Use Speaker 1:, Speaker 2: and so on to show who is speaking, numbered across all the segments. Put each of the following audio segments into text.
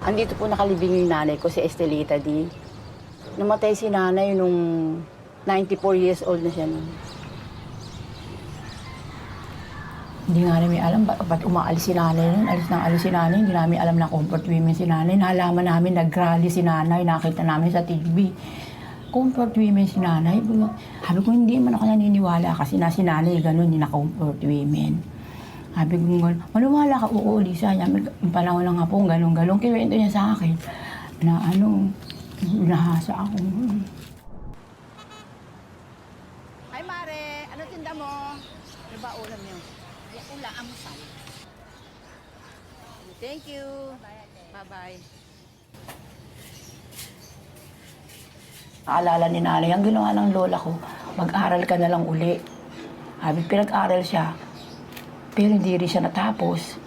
Speaker 1: Andito po nakalibing yung nanay ko, si Estelita D. Namatay si nanay nung 94 years old na siya nun. Hindi nga namin alam ba't umaalis si nanay nun. Alis si nanay, hindi namin alam na comfort women si nanay. Nalaman namin, nag-rally si nanay, nakita namin sa TV. Comfort women si nanay. Sabi ko, hindi man ako naniniwala kasi si nanay ganun, hindi na comfort women. Sabi ko, maniwala ka, oo, Lisa. Yung panahon lang nga po, galong-galong. Kiwento niya sa akin na nahasa ako. Hi, Mare. Ano tinda mo? Ano ba ulam niyo?
Speaker 2: Ula, amusal.
Speaker 1: Thank you. Bye-bye. Naalala ni nanay, ang ginawa ng lola ko, mag-aral ka na lang uli. Sabi, pinag-aral siya. Pero hindi rin siya natapos.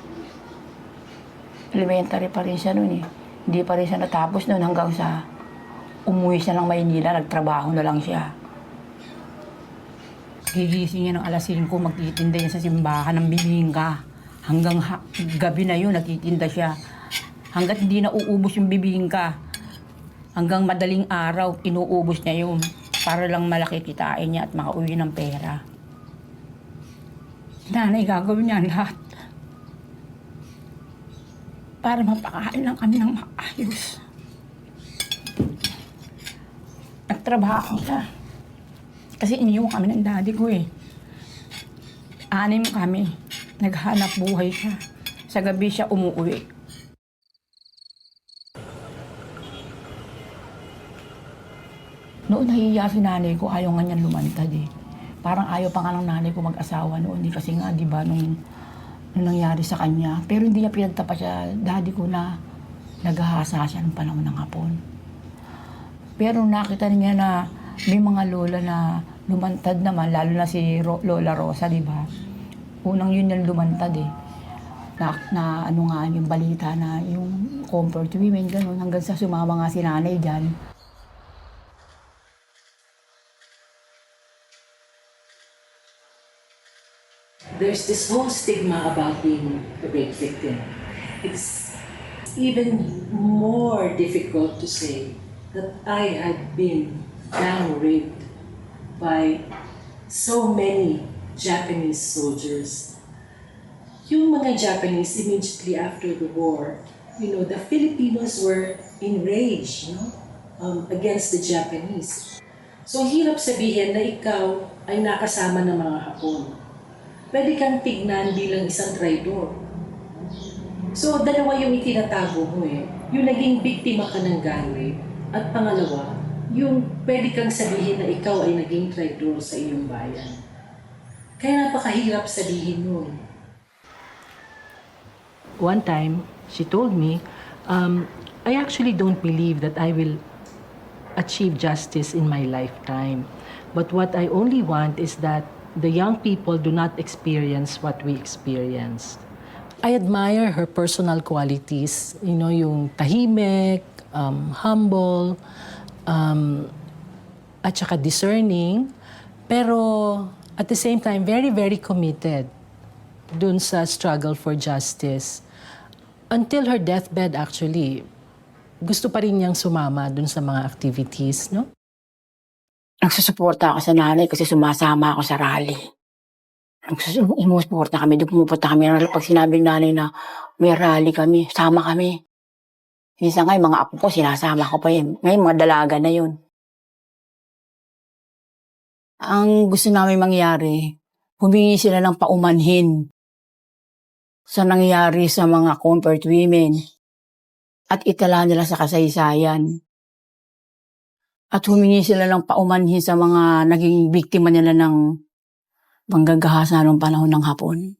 Speaker 1: Elementary pa rin siya noon eh. Hindi pa rin siya natapos noon hanggang sa umuwi siya ng Maynila, nagtrabaho na lang siya. Gigising niya ng alas 5, magtitinda niya sa simbahan ng bibingka. Hanggang gabi na yun, nagtitinda siya. Hanggat hindi na uubos yung bibingka. Hanggang madaling araw, inuubos niya yun. Para lang malaki kitain niya at makauwi ng pera. Nanay, gagawin niya lahat. Para mapakain lang kami ng maayos. Nagtrabaho siya. Kasi iniwan kami ng daddy ko eh. 6 kami. Naghanap buhay siya. Sa gabi siya umuwi. Noon nahihiya si nanay ko, ayaw nga niyan lumantad eh. Parang ayaw pa nga ng nanay ko mag-asawa noon. Kasi nga, di ba, nung nangyari sa kanya. Pero hindi niya pinagtapat siya. Daddy ko na naghahasa siya ng panahon ng hapon. Pero nakita niya na may mga lola na lumantad naman, lalo na si Lola Rosa, di ba? Unang yun yung lumantad eh. Na ano nga yung balita na yung comfort women, gano'n. Hanggang sa sumama nga si nanay dyan.
Speaker 3: There's this whole stigma about being a rape victim. It's even more difficult to say that I had been gang raped by so many Japanese soldiers. Yung mga Japanese, immediately after the war, the Filipinos were enraged, against the Japanese. So, hirap sabihin na ikaw ay nakasama ng mga Hapon. Pwede kang tignan bilang isang traidor. So, dalawa yung itinatago mo eh. Yung naging biktima ka ng gang rape. At pangalawa, yung pwede kang sabihin na ikaw ay naging traidor sa iyong bayan. Kaya napakahirap sabihin nun.
Speaker 4: One time, she told me, I actually don't believe that I will achieve justice in my lifetime. But what I only want is that the young people do not experience what we experienced. I admire her personal qualities, yung tahimik, humble, at saka discerning, pero at the same time, very, very committed dun sa struggle for justice. Until her deathbed, actually, gusto pa rin niyang sumama dun sa mga activities, no?
Speaker 1: Nagsusuporta ako sa nanay kasi sumasama ako sa rally. Sumusuporta kami, pumupunta kami. Pag sinabing nanay na may rally kami, sama kami. Minsan nga, mga apo ko, sinasama ko pa yun. Ngayon, mga dalaga na yun. Ang gusto namin mangyari, humingi sila ng paumanhin sa nangyari sa mga comfort women at itala nila sa kasaysayan. At humingi sila ng paumanhin sa mga naging biktima nila ng manggagahasa noong panahon ng Hapon.